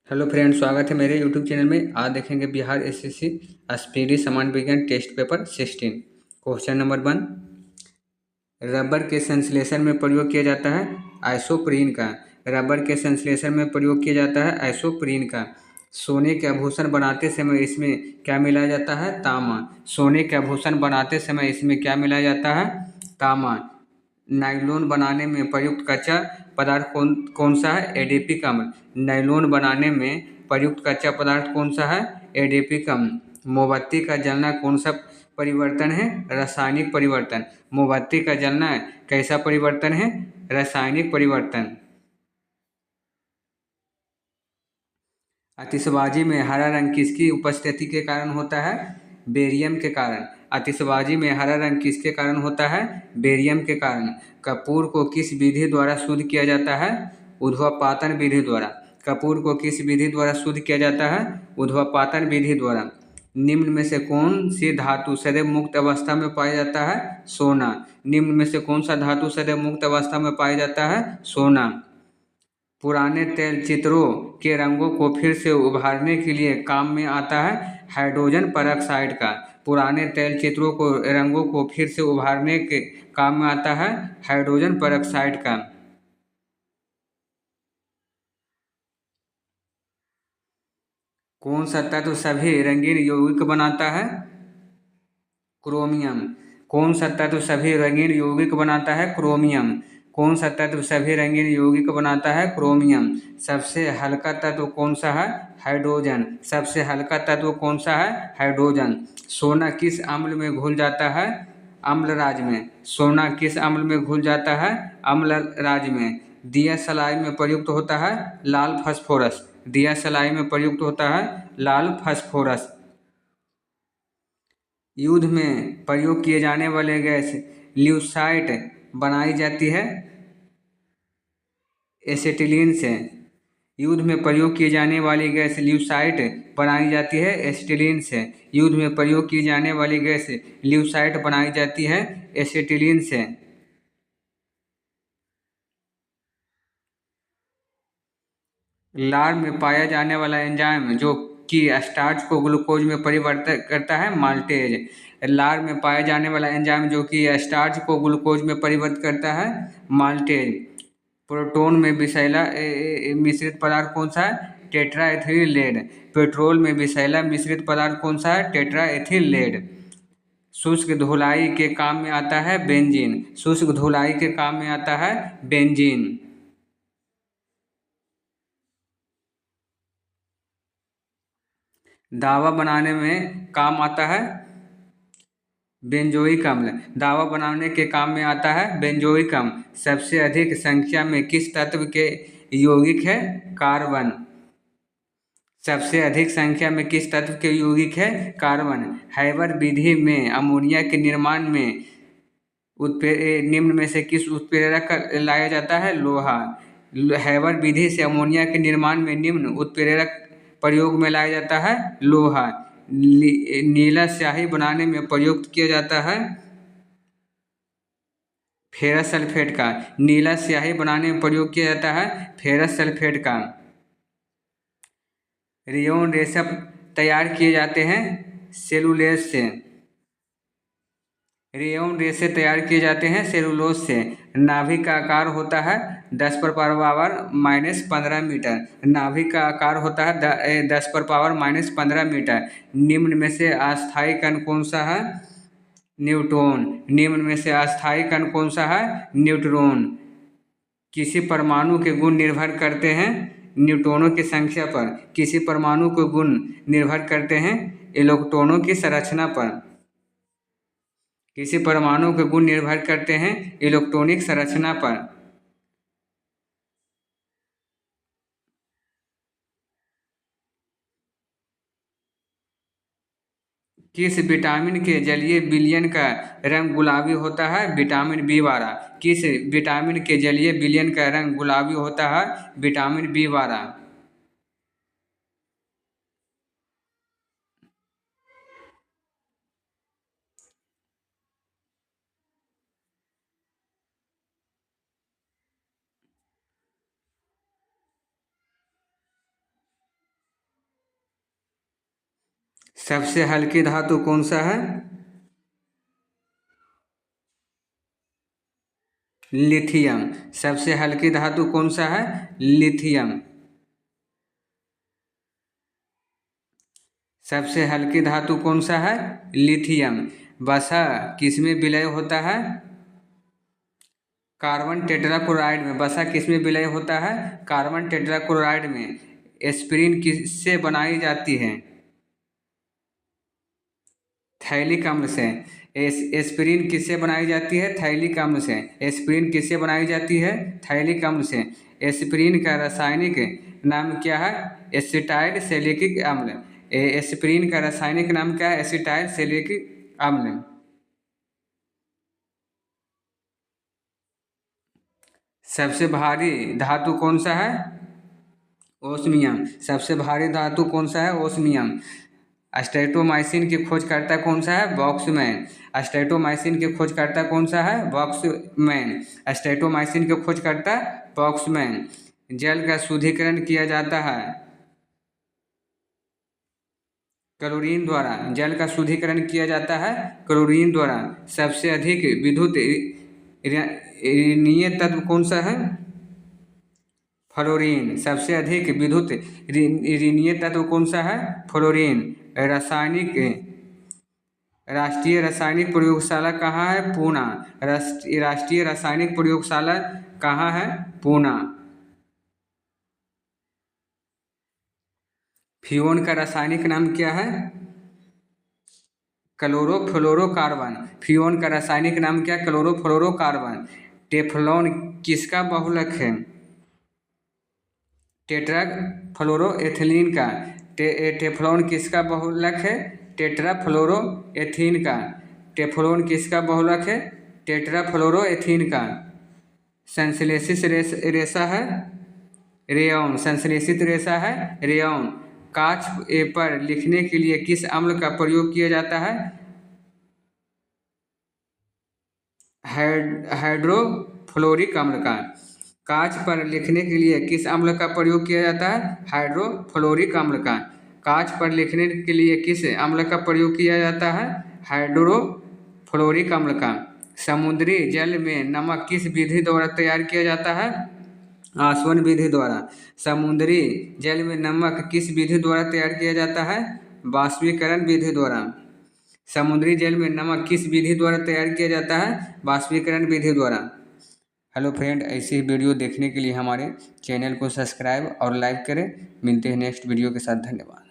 Hello friend, स्वागत है मेरे यूट्यूब चैनल में। आज देखेंगे बिहार एसएससी स्पीडी सामान्य विज्ञान test paper 16। Question number 1। Rubber के संश्लेषण में प्रयोग किया जाता है आइसोप्रीन का। रबर के संश्लेषण में प्रयोग किया जाता है आइसोप्रीन का। सोने के आभूषण बनाते समय इसमें क्या मिलाया जाता है? तांबा। सोने के आभूषण बनाते समय इसमें क्या मिलाया जाता है? तांबा। नायलॉन बनाने में प्रयुक्त कच्चा पदार्थ कौन कौन सा है? एडिपिक अम्ल। नायलॉन बनाने में प्रयुक्त कच्चा पदार्थ कौन सा है? एडिपिक अम्ल। मोमबत्ती का जलना कौन सा परिवर्तन है? रासायनिक परिवर्तन। मोमबत्ती का जलना कैसा परिवर्तन है? रासायनिक परिवर्तन। आतिशबाजी में हरा रंग किसकी उपस्थिति के कारण होता है? बेरियम के कारण। आतिशबाजी में हरा रंग किसके कारण होता है? बेरियम के कारण। कपूर को किस विधि द्वारा शुद्ध किया जाता है? ऊर्ध्वपातन विधि द्वारा। कपूर को किस विधि द्वारा शुद्ध किया जाता है? ऊर्ध्वपातन विधि द्वारा। निम्न में से कौन सी धातु सदैव मुक्त अवस्था में पाया जाता है? सोना। निम्न में से कौन सा धातु सदैव मुक्त अवस्था में पाया जाता है? सोना। पुराने तैल चित्रों के रंगों को फिर से उभारने के लिए काम में आता है हाइड्रोजन पेरोक्साइड का। पुराने तैल चित्रों को रंगों को फिर से उभारने के काम में आता है हाइड्रोजन पेरोक्साइड का। कौन सा तत्व सभी रंगीन यौगिक बनाता है? क्रोमियम। कौन सा तत्व सभी रंगीन यौगिक बनाता है? क्रोमियम। कौन सा तत्व सभी रंगीन यौगिक बनाता है? क्रोमियम। सबसे हल्का तत्व कौन सा है? हाइड्रोजन। सबसे हल्का तत्व कौन सा है? हाइड्रोजन। सोना किस अम्ल में घुल जाता है? अम्लराज में। सोना किस अम्ल में घुल जाता है? अम्लराज में। दिया सलाई में प्रयुक्त होता है लाल फास्फोरस। दिया सलाई में प्रयुक्त होता है लाल फास्फोरस। युद्ध में प्रयोग किए जाने वाले गैस ल्यूसाइट बनाई जाती है एसिटिलीन से। युद्ध में प्रयोग की जाने वाली गैस ल्यूसाइट बनाई जाती है एसिटिलीन से। युद्ध में प्रयोग की जाने वाली गैस ल्यूसाइट बनाई जाती है एसिटिलीन से। लार में पाया जाने वाला एंजाइम जो कि स्टार्च को ग्लूकोज में परिवर्तित करता है माल्टेज। लार में पाया जाने वाला एंजाइम जो कि स्टार्च को ग्लूकोज में परिवर्तित करता है माल्टेज। प्रोटोन में विषैला मिश्रित पदार्थ कौन सा है? Tetraethyl lead. पेट्रोल में विषैला मिश्रित पदार्थ कौन सा है? Tetraethyl lead. शुष्क धुलाई के काम में आता है बेंजीन। शुष्क धुलाई के काम में आता है बेंजीन। दावा बनाने में काम आता है बेंजोइक अम्ल। दावा बनाने के काम में आता है बेंजोइक अम्ल। सबसे अधिक संख्या में किस तत्व के यौगिक है? कार्बन। सबसे अधिक संख्या में किस तत्व के यौगिक है? कार्बन। हैबर विधि में अमोनिया के निर्माण में निम्न में से किस उत्प्रेरक लाया जाता है? लोहा। हैबर विधि से अमोनिया के निर्माण में निम्न उत्प्रेरक प्रयोग में लाया जाता है लोहा। नीला स्याही बनाने में प्रयुक्त किया जाता है फेरस सल्फेट का। नीला स्याही बनाने में प्रयोग किया जाता है फेरस सल्फेट का। रेयन रेशम तैयार किए जाते हैं सेलुलोज से। रेयन रेशे तैयार किए जाते हैं सेलुलोज से। नाभिक का आकार होता है 10 पर पावर -15 मीटर। नाभिक का आकार होता है 10 पर पावर -15 मीटर। निम्न में से अस्थायी कण कौन सा है? न्यूट्रॉन। निम्न में से अस्थायी कण कौन सा है? न्यूट्रॉन। किसी परमाणु के गुण निर्भर करते हैं न्यूट्रॉनों की संख्या पर। किसी परमाणु के गुण निर्भर करते हैं इलेक्ट्रॉनों की संरचना पर। किसी परमाणु के गुण निर्भर करते हैं इलेक्ट्रॉनिक संरचना पर। किस विटामिन के जलीय विलयन का रंग गुलाबी होता है? Vitamin B 12। किस विटामिन के जलीय विलयन का रंग गुलाबी होता है? Vitamin B 12। सबसे हल्की धातु कौन सा है? लिथियम। सबसे हल्की धातु कौन सा है? लिथियम। सबसे हल्की धातु कौन सा है? लिथियम। वसा किसमें विलय होता है? कार्बन टेट्राक्लोराइड में। वसा किसमें विलय होता है? कार्बन टेट्राक्लोराइड में। एस्पिरिन किससे बनाई जाती है? थैलिक अम्ल से। एस्पिरिन किससे बनाई जाती है? थैलिक अम्ल से। एस्पिरिन किससे बनाई जाती है? थैलिक अम्ल से। एस्पिरिन का रासायनिक नाम क्या है? एसिटाइल सैलिसिलिक अम्ल। एस्पिरिन का रासायनिक नाम क्या है? एसिटाइल सैलिसिलिक अम्ल। सबसे भारी धातु कौन सा है? ओस्मियम। सबसे भारी धातु कौन सा है? ओस्मियम। स्ट्रेप्टोमाइसिन की खोजकर्ता कौन सा है? बॉक्समैन। स्ट्रेप्टोमाइसिन की खोजकर्ता कौन सा है? बॉक्समैन। स्ट्रेप्टोमाइसिन के खोजकर्ता बॉक्समैन। जल का शुद्धिकरण किया जाता है क्लोरीन द्वारा। जल का शुद्धिकरण किया जाता है क्लोरीन द्वारा। सबसे अधिक विद्युत ऋणीय तत्व कौन सा है? फ्लोरीन। सबसे अधिक विद्युत ऋणीय तत्व कौन सा है? फ्लोरीन। राष्ट्रीय रासायनिक प्रयोगशाला कहाँ है? पूना। राष्ट्रीय रासायनिक प्रयोगशाला कहाँ है? पूना। फ्यून का रासायनिक नाम क्या है? क्लोरोफ्लोरोकार्बन। फ्यून का रासायनिक नाम क्या? क्लोरोफ्लोरोकार्बन। टेफ्लॉन किसका बहुलक है? टेट्राफ्लोरोएथिलीन का। टेफ्लॉन किसका बहुलक है? टेट्राफ्लोरोएथीन का। टेफ्लॉन किसका बहुलक है? टेट्राफ्लोरोएथीन का। संश्लेषित रेशा है रेयॉन। संश्लेषित रेशा है रेयॉन। कांच पर लिखने के लिए किस अम्ल का प्रयोग किया जाता है? हाइड्रोफ्लोरिक अम्ल का। कांच पर लिखने के लिए किस अम्ल का प्रयोग किया जाता है? हाइड्रोफ्लोरिक अम्ल का। कांच पर लिखने के लिए किस अम्ल का प्रयोग किया जाता है? हाइड्रोफ्लोरिक अम्ल का। समुद्री जल में नमक किस विधि द्वारा तैयार किया जाता है? आसवन विधि द्वारा। समुद्री जल में नमक किस विधि द्वारा तैयार किया जाता है? वाष्पीकरण विधि द्वारा। समुद्री जल में नमक किस विधि द्वारा तैयार किया जाता है? वाष्पीकरण विधि द्वारा। हेलो फ्रेंड, ऐसी वीडियो देखने के लिए हमारे चैनल को सब्सक्राइब और लाइक करें। मिलते हैं नेक्स्ट वीडियो के साथ। धन्यवाद।